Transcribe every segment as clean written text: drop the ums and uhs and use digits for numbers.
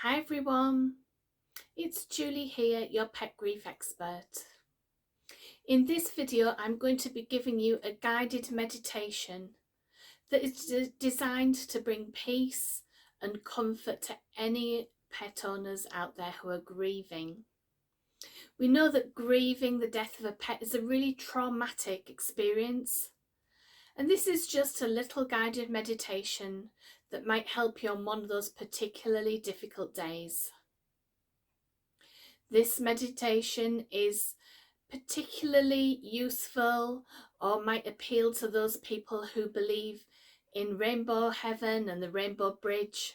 Hi everyone, it's Julie here, your pet grief expert. In this video, I'm going to be giving you a guided meditation that is designed to bring peace and comfort to any pet owners out there who are grieving. We know that grieving the death of a pet is a really traumatic experience, and this is just a little guided meditation that might help you on one of those particularly difficult days. This meditation is particularly useful or might appeal to those people who believe in rainbow heaven and the rainbow bridge.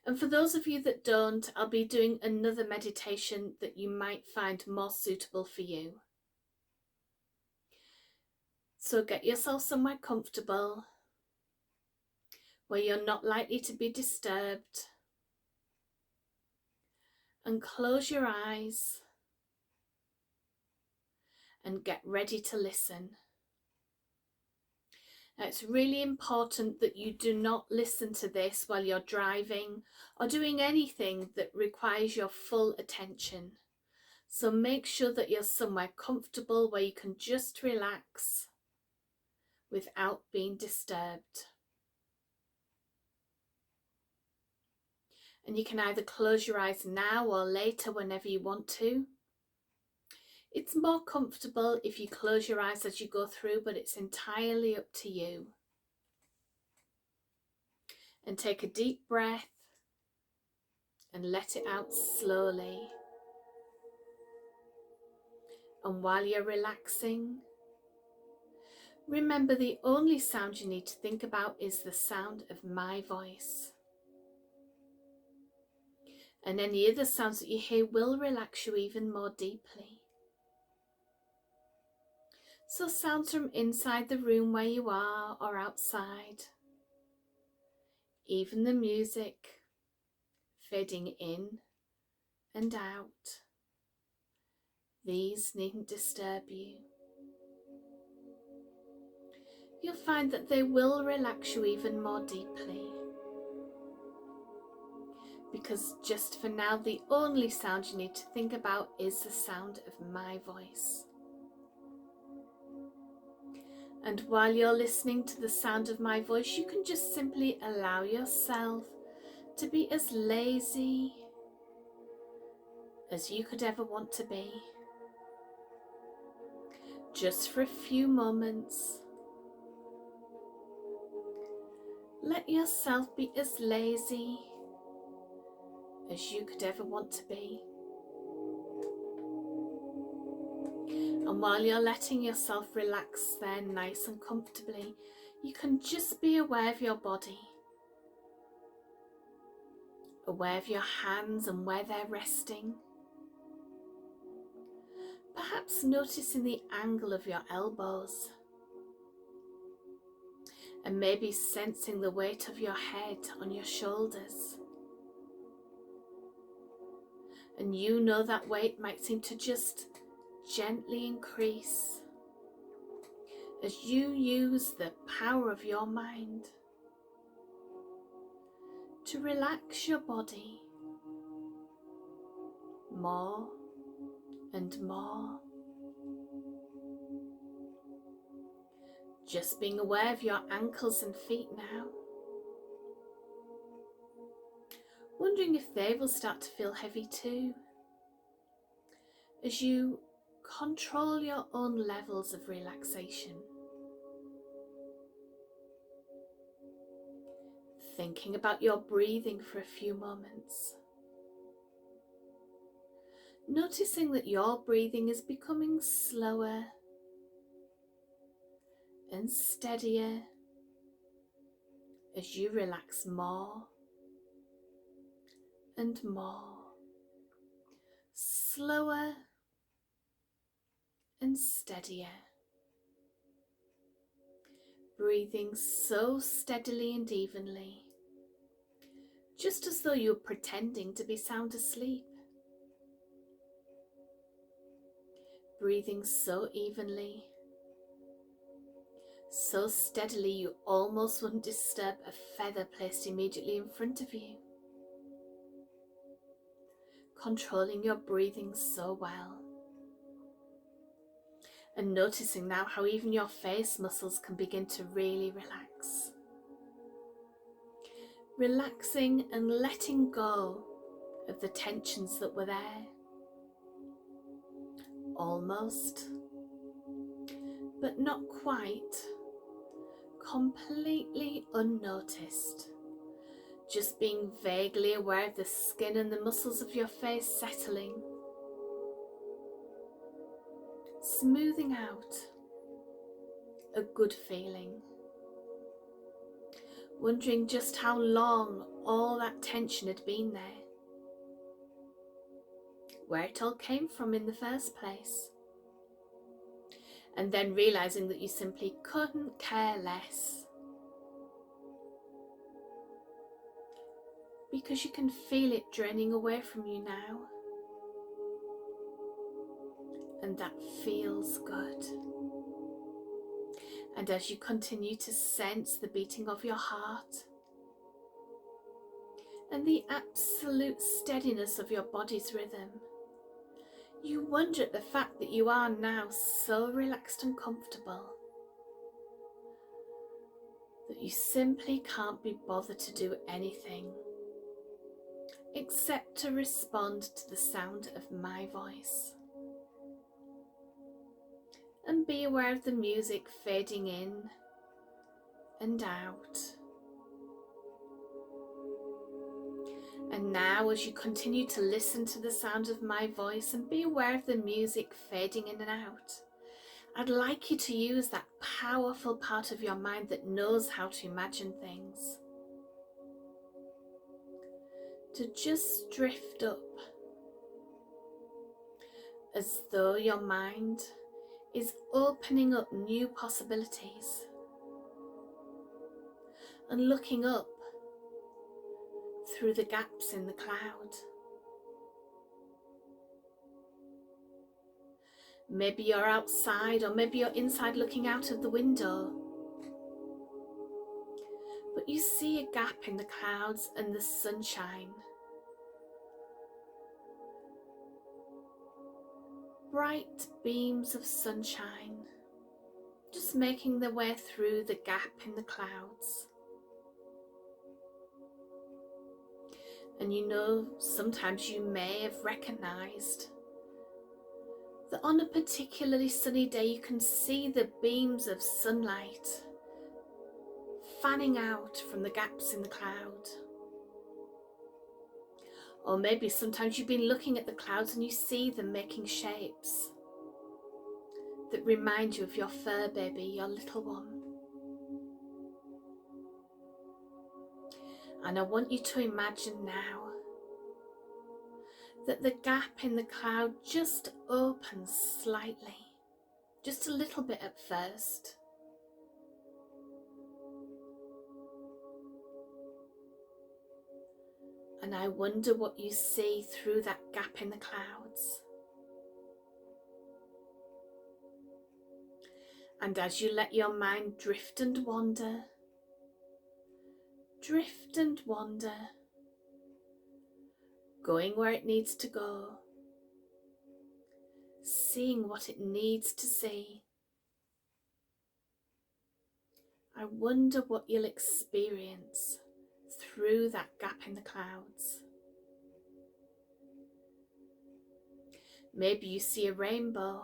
And for those of you that don't, I'll be doing another meditation that you might find more suitable for you. So get yourself somewhere comfortable where you're not likely to be disturbed, and close your eyes and get ready to listen. Now, it's really important that you do not listen to this while you're driving or doing anything that requires your full attention. So make sure that you're somewhere comfortable where you can just relax without being disturbed. And you can either close your eyes now or later whenever you want to. It's more comfortable if you close your eyes as you go through, but it's entirely up to you. And take a deep breath and let it out slowly. And while you're relaxing, remember the only sound you need to think about is the sound of my voice. And any other sounds that you hear will relax you even more deeply. So sounds from inside the room where you are or outside, even the music fading in and out, these needn't disturb you. You'll find that they will relax you even more deeply, because just for now the only sound you need to think about is the sound of my voice. And while you're listening to the sound of my voice, you can just simply allow yourself to be as lazy as you could ever want to be. Just for a few moments, let yourself be as lazy as you could ever want to be. And while you're letting yourself relax there nice and comfortably, you can just be aware of your body, aware of your hands and where they're resting. Perhaps noticing the angle of your elbows, and maybe sensing the weight of your head on your shoulders. And you know that weight might seem to just gently increase as you use the power of your mind to relax your body more and more. Just being aware of your ankles and feet now, wondering if they will start to feel heavy too, as you control your own levels of relaxation. Thinking about your breathing for a few moments. Noticing that your breathing is becoming slower and steadier as you relax more and more. Slower and steadier. Breathing so steadily and evenly, just as though you're pretending to be sound asleep. Breathing so evenly, so steadily you almost wouldn't disturb a feather placed immediately in front of you. controlling your breathing so well. And noticing now how even your face muscles can begin to really relax. Relaxing and letting go of the tensions that were there. Almost, but not quite, completely unnoticed. Just being vaguely aware of the skin and the muscles of your face settling. Smoothing out. A good feeling. Wondering just how long all that tension had been there. Where it all came from in the first place. And then realising that you simply couldn't care less. Because you can feel it draining away from you now. And that feels good. And as you continue to sense the beating of your heart and the absolute steadiness of your body's rhythm, you wonder at the fact that you are now so relaxed and comfortable that you simply can't be bothered to do anything except to respond to the sound of my voice and be aware of the music fading in and out. And now, as you continue to listen to the sound of my voice and be aware of the music fading in and out, I'd like you to use that powerful part of your mind that knows how to imagine things, to just drift up, as though your mind is opening up new possibilities and looking up through the gaps in the cloud. Maybe you're outside, or maybe you're inside looking out of the window, but you see a gap in the clouds and the sunshine. Bright beams of sunshine just making their way through the gap in the clouds. And you know, sometimes you may have recognised that on a particularly sunny day you can see the beams of sunlight fanning out from the gaps in the cloud. Or maybe sometimes you've been looking at the clouds and you see them making shapes that remind you of your fur baby, your little one. And I want you to imagine now that the gap in the cloud just opens slightly, just a little bit at first. And I wonder what you see through that gap in the clouds. And as you let your mind drift and wander, going where it needs to go, seeing what it needs to see, I wonder what you'll experience through that gap in the clouds. Maybe you see a rainbow,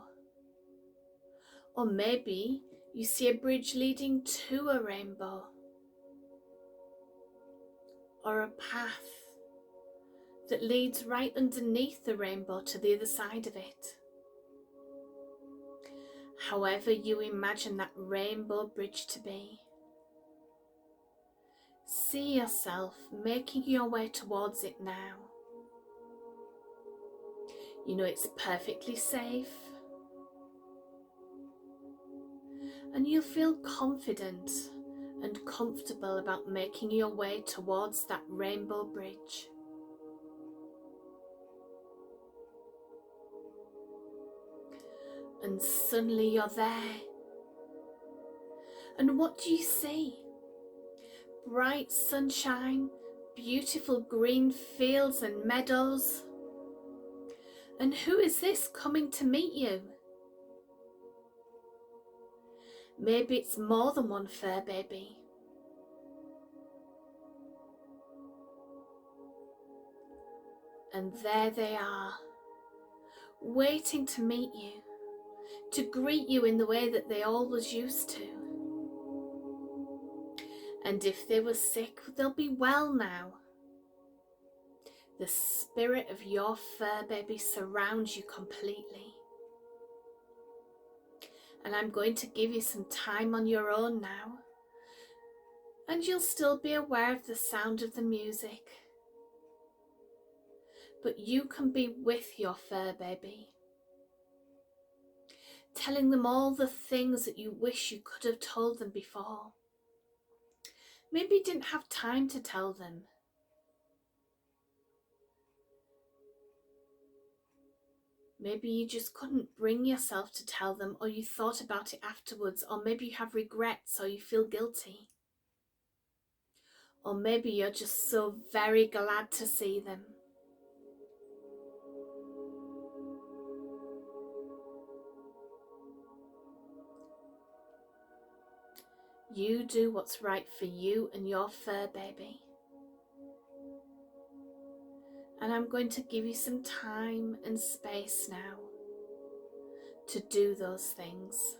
or maybe you see a bridge leading to a rainbow, or a path that leads right underneath the rainbow to the other side of it. However you imagine that rainbow bridge to be, see yourself making your way towards it now. You know it's perfectly safe, and you'll feel confident and comfortable about making your way towards that rainbow bridge. And suddenly you're there. And what do you see? Bright sunshine, beautiful green fields and meadows, And who is this coming to meet you? Maybe it's more than one fur baby. And there they are, waiting to meet you, to greet you in the way that they always used to. And if they were sick, they'll be well now. The spirit of your fur baby surrounds you completely. And I'm going to give you some time on your own now. And you'll still be aware of the sound of the music. But you can be with your fur baby, telling them all the things that you wish you could have told them before. Maybe you didn't have time to tell them. Maybe you just couldn't bring yourself to tell them, or you thought about it afterwards, or maybe you have regrets or you feel guilty. Or maybe you're just so very glad to see them. You do what's right for you and your fur baby. And I'm going to give you some time and space now to do those things.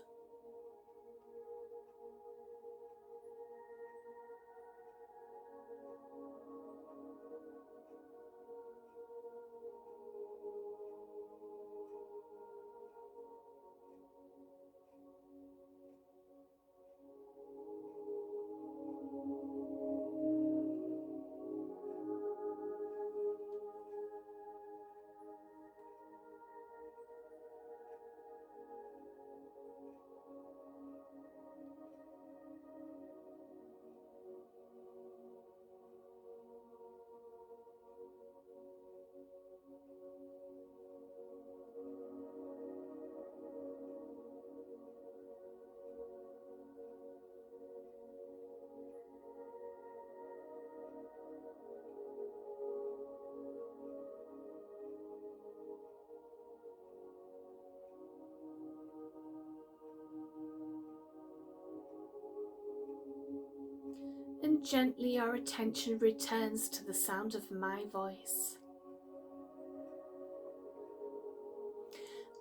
And gently your attention returns to the sound of my voice.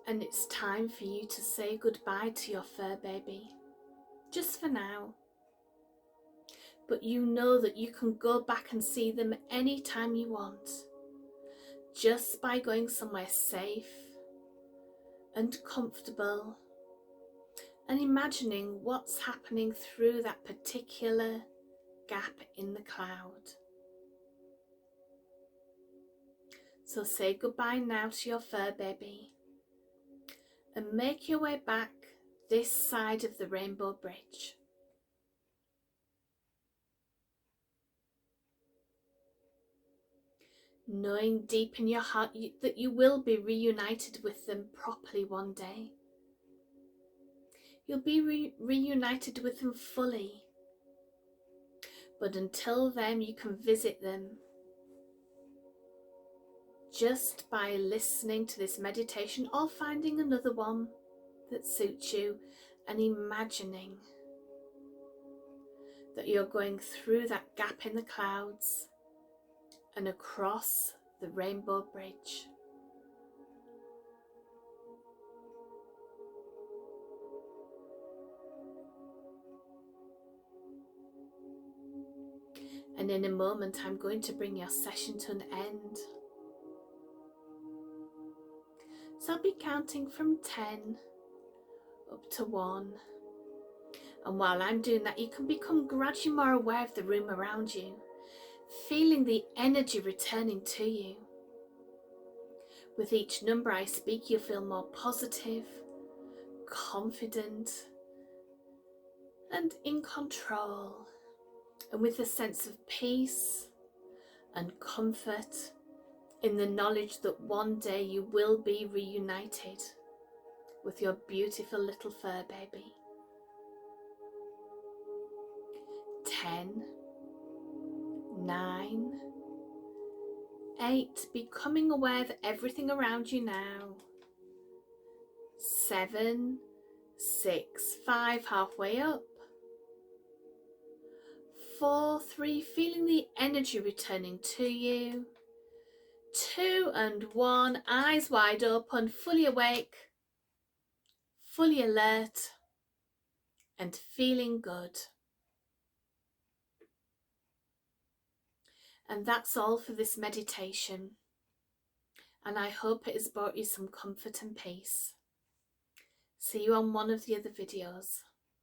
And it's time for you to say goodbye to your fur baby, just for now. But you know that you can go back and see them anytime you want, just by going somewhere safe and comfortable and imagining what's happening through that particular gap in the cloud. So say goodbye now to your fur baby and make your way back this side of the rainbow bridge. Knowing deep in your heart that you will be reunited with them properly one day. You'll be reunited with them fully. But until then, you can visit them just by listening to this meditation or finding another one that suits you and imagining that you're going through that gap in the clouds and across the rainbow bridge. And in a moment, I'm going to bring your session to an end. So I'll be counting from 10 up to 1. And while I'm doing that, you can become gradually more aware of the room around you, feeling the energy returning to you. With each number I speak, you feel more positive, confident, and in control. And with a sense of peace and comfort in the knowledge that one day you will be reunited with your beautiful little fur baby. 10, 9, 8, becoming aware that everything around you now. 7, 6, 5, halfway up. 4, 3, feeling the energy returning to you. 2 and 1, eyes wide open, fully awake, fully alert, and feeling good. And that's all for this meditation. And I hope it has brought you some comfort and peace. See you on one of the other videos.